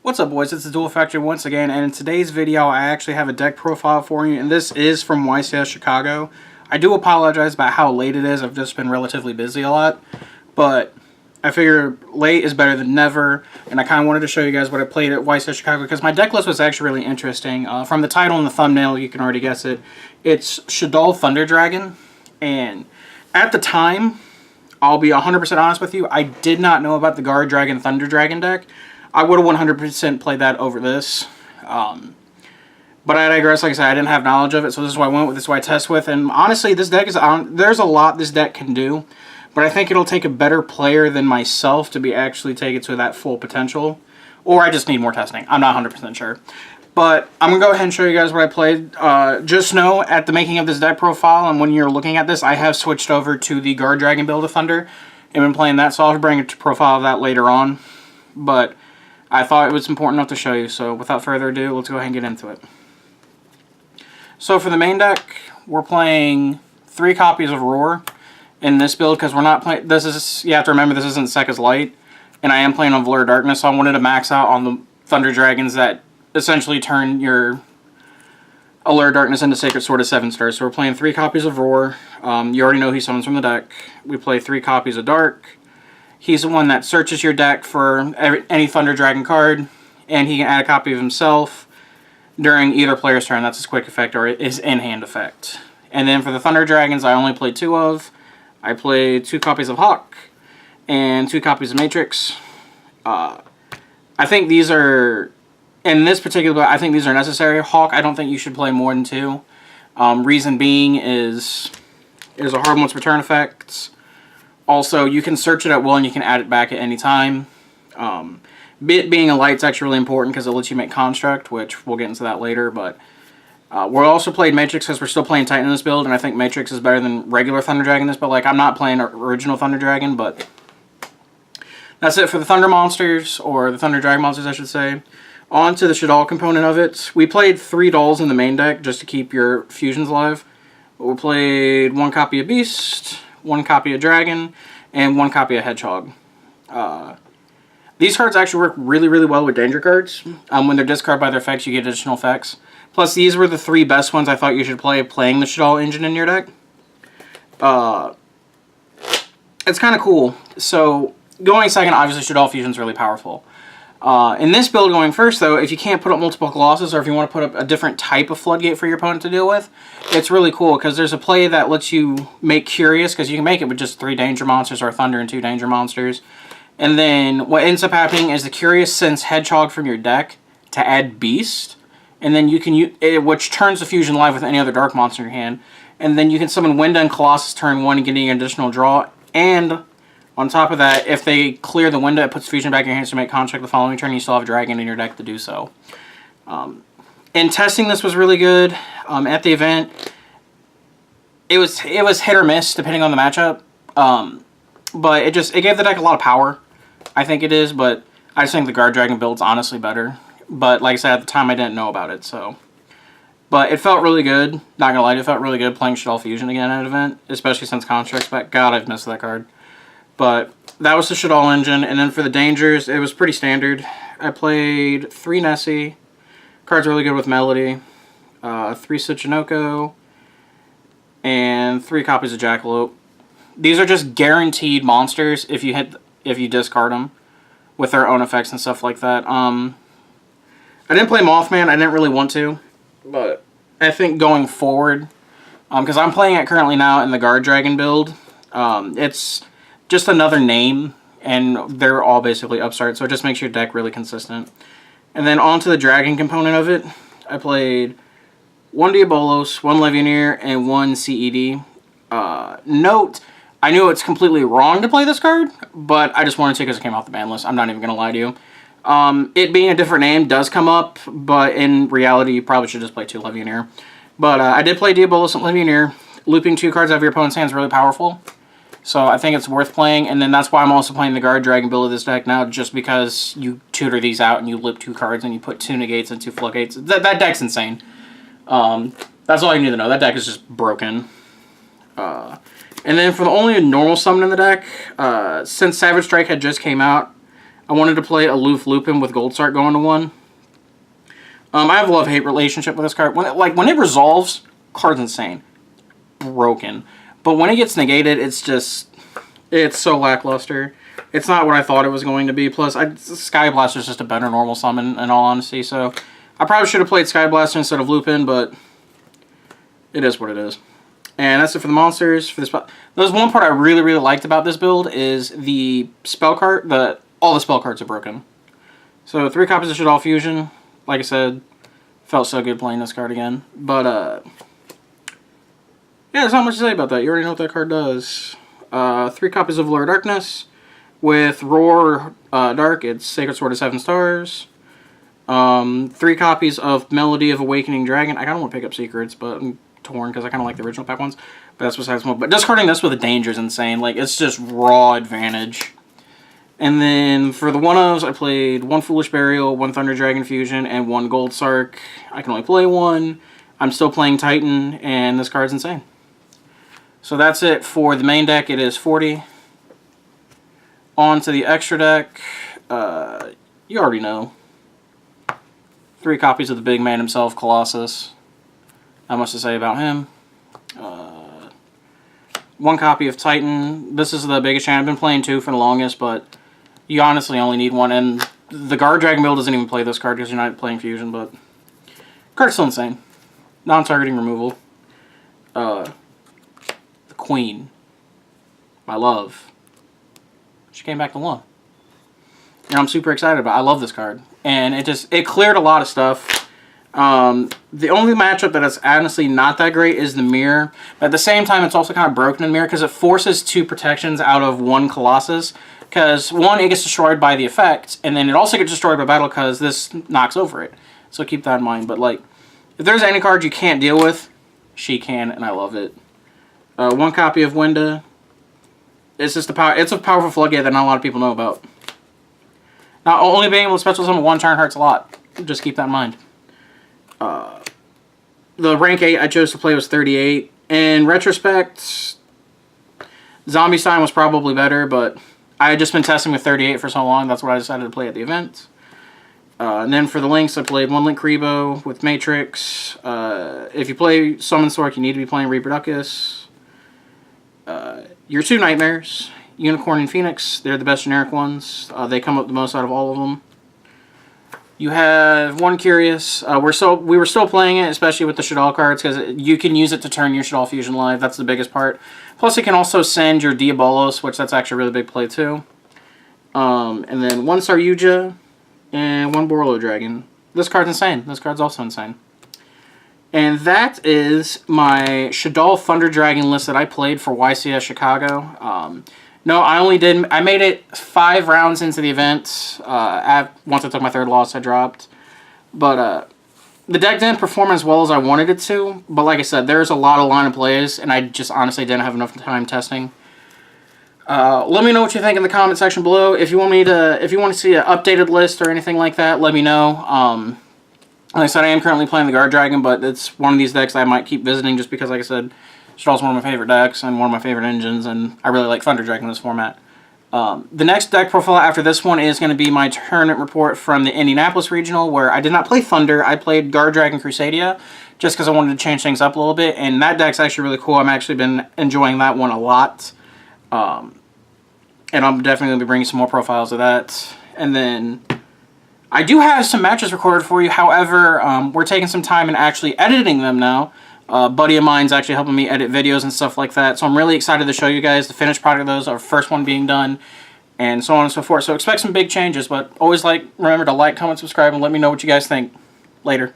What's up, boys? It's the Duel Factory once again, and in today's video I actually have a deck profile for you, and this is from YCS Chicago. I do apologize about how late it is. I've just been relatively busy a lot, but I figure late is better than never, and I kind of wanted to show you guys what I played at YCS Chicago because my deck list was actually really interesting. From the title and the thumbnail, you can already guess it. It's Shaddoll Thunder Dragon, and at the time, I'll be 100% honest with you, I did not know about the Guard Dragon Thunder Dragon deck. I would have 100% played that over this. But I digress. Like I said, I didn't have knowledge of it, so this is why I went with, this is why I test with. And honestly, this deck is there's a lot this deck can do, but I think it'll take a better player than myself to actually take it to that full potential. Or I just need more testing. I'm not 100% sure. But I'm going to go ahead and show you guys what I played. Just know, at the making of this deck profile, and when you're looking at this, I have switched over to the Guard Dragon build of Thunder. I've been playing that, so I'll bring a profile of that later on. But I thought it was important enough to show you, so without further ado, let's go ahead and get into it. So for the main deck, we're playing 3 copies of Roar in this build, because we're not playing, this is, you have to remember, this isn't Sekka's Light, and I am playing on Blur Darkness, so I wanted to max out on the Thunder Dragons that essentially turn your Allure Darkness into Sacred Sword of 7 stars. So we're playing 3 copies of Roar. You already know he summons from the deck. We play 3 copies of Dark. He's the one that searches your deck for any Thunder Dragon card, and he can add a copy of himself during either player's turn. That's his quick effect or his in-hand effect. And then for the Thunder Dragons, I only played 2 of. I played 2 copies of Hawk and 2 copies of Matrix. I think these are, in this particular, I think these are necessary. Hawk, I don't think you should play more than 2. Reason being is a hard one's return effects. Also, you can search it at will and you can add it back at any time. It being a light's actually really important because it lets you make Construct, which we'll get into that later. But we're also playing Matrix because we're still playing Titan in this build, and I think Matrix is better than regular Thunder Dragon in this build. Like, I'm not playing original Thunder Dragon, but that's it for the Thunder Monsters, or the Thunder Dragon Monsters, I should say. On to the Shaddoll component of it. We played 3 dolls in the main deck just to keep your fusions alive. We played 1 copy of Beast, 1 copy of Dragon, and 1 copy of Hedgehog. These cards actually work really, really well with danger cards. When they're discarded by their effects, you get additional effects. Plus, these were the 3 best ones I thought you should play playing the Shaddoll engine in your deck. It's kind of cool. So, going second, obviously Shaddoll Fusion is really powerful. In this build going first, though, if you can't put up multiple Colossus, or if you want to put up a different type of Floodgate for your opponent to deal with, it's really cool, because there's a play that lets you make Curious, because you can make it with just 3 Danger Monsters, or Thunder and 2 Danger Monsters. And then what ends up happening is the Curious sends Hedgehog from your deck to add Beast, and then you can use it, which turns the Fusion live with any other Dark Monster in your hand. And then you can summon Winda and Colossus turn 1 and getting an additional draw, and on top of that, if they clear the window, it puts Fusion back in your hands to make Construct the following turn. You still have Dragon in your deck to do so. In testing, this was really good. At the event, it was hit or miss depending on the matchup. But it gave the deck a lot of power. I think it is, but I just think the Guard Dragon build's honestly better. But like I said, at the time I didn't know about it, so. But it felt really good. Not gonna lie, it felt really good playing Shaddoll Fusion again at an event, especially since Construct's back. God, I've missed that card. But that was the Shaddoll engine, and then for the dangers, it was pretty standard. I played 3 Nessie. Card's really good with Melody. 3 Tsuchinoko. And 3 copies of Jackalope. These are just guaranteed monsters if you discard them with their own effects and stuff like that. I didn't play Mothman. I didn't really want to, but I think going forward, because I'm playing it currently now in the Guard Dragon build, it's just another name, and they're all basically upstart, so it just makes your deck really consistent. And then on to the Dragon component of it, I played 1 Diabolos, 1 Levianeer, and 1 CED. Note, I knew it's completely wrong to play this card, but I just wanted to because it came off the ban list. I'm not even going to lie to you. It being a different name does come up, but in reality, you probably should just play 2 Levianeer. But I did play Diabolos and Levianeer. Looping 2 cards out of your opponent's hand is really powerful. So I think it's worth playing, and then that's why I'm also playing the Guard Dragon build of this deck now, just because you tutor these out and you loop 2 cards and you put 2 negates and 2 floodgates. That deck's insane. That's all you need to know. That deck is just broken. And then for the only normal summon in the deck, since Savage Strike had just came out, I wanted to play Aloof Lupin with Gold Start going to 1. I have a love-hate relationship with this card. When it resolves, card's insane. Broken. But when it gets negated, it's so lackluster. It's not what I thought it was going to be. Plus, Sky Blaster is just a better normal summon, in all honesty. So, I probably should have played Sky Blaster instead of Lupin, but it is what it is. And that's it for the monsters. For this, there's one part I really, really liked about this build is the spell card. All the spell cards are broken. So, 3 copies of Shaddoll Fusion. Like I said, felt so good playing this card again. But, yeah, there's not much to say about that. You already know what that card does. 3 copies of Lure Darkness. With Roar Dark, it's Sacred Sword of 7 stars. 3 copies of Melody of Awakening Dragon. I kind of want to pick up Secrets, but I'm torn because I kind of like the original pack ones. But that's besides the point. But discarding this with a Danger is insane. Like, it's just raw advantage. And then for the 1-ofs, I played 1 Foolish Burial, 1 Thunder Dragon Fusion, and 1 Gold Sark. I can only play 1. I'm still playing Titan, and this card's insane. So that's it for the main deck. It is 40. On to the extra deck. You already know. 3 copies of the big man himself, Colossus. Not much to say about him. 1 copy of Titan. This is the biggest channel. I've been playing 2 for the longest, but you honestly only need 1. And the Guard Dragon build doesn't even play this card because you're not playing Fusion, but card's still insane. Non-targeting removal. The Queen. My love. She came back to 1. And I'm super excited about it. I love this card. And it cleared a lot of stuff. The only matchup that is honestly not that great is the Mirror. But at the same time, it's also kind of broken in Mirror because it forces 2 protections out of 1 Colossus. Because 1, it gets destroyed by the effect. And then it also gets destroyed by battle because this knocks over it. So keep that in mind. But like, if there's any card you can't deal with, she can. And I love it. 1 copy of Winda. It's just it's a powerful floodgate that not a lot of people know about. Not only being able to special summon 1 turn hurts a lot. Just keep that in mind. The rank 8 I chose to play was 38. In retrospect, Zombie Stein was probably better, but I had just been testing with 38 for so long, that's what I decided to play at the event. And then for the links, I played 1 Link Kribo with Matrix. If you play Summon Sork, you need to be playing Reproducus. Your 2 Nightmares, Unicorn and Phoenix, they're the best generic ones. They come up the most out of all of them. You have 1 Curious. We were still playing it, especially with the Shaddoll cards, because you can use it to turn your Shaddoll Fusion live. That's the biggest part. Plus, it can also send your Diabolos, which that's actually a really big play too. And then 1 Saryuja and 1 Borlo Dragon. This card's insane. This card's also insane. And that is my Shaddoll Thunder Dragon list that I played for YCS Chicago. No, I made it 5 rounds into the event. Once I took my 3rd loss, I dropped. But the deck didn't perform as well as I wanted it to. But like I said, there's a lot of line of plays, and I just honestly didn't have enough time testing. Let me know what you think in the comment section below. If you want to see an updated list or anything like that, let me know. Like I said, I am currently playing the Guard Dragon, but it's one of these decks I might keep visiting just because, like I said, Shaddoll's one of my favorite decks and one of my favorite engines, and I really like Thunder Dragon in this format. The next deck profile after this one is going to be my tournament report from the Indianapolis Regional, where I did not play Thunder. I played Guard Dragon Crusadia just because I wanted to change things up a little bit, and that deck's actually really cool. I've actually been enjoying that one a lot. And I'm definitely going to be bringing some more profiles of that. And then I do have some matches recorded for you. However, we're taking some time and actually editing them now. A buddy of mine's actually helping me edit videos and stuff like that. So I'm really excited to show you guys the finished product of those, our first one being done, and so on and so forth. So expect some big changes, but always remember to like, comment, subscribe, and let me know what you guys think. Later.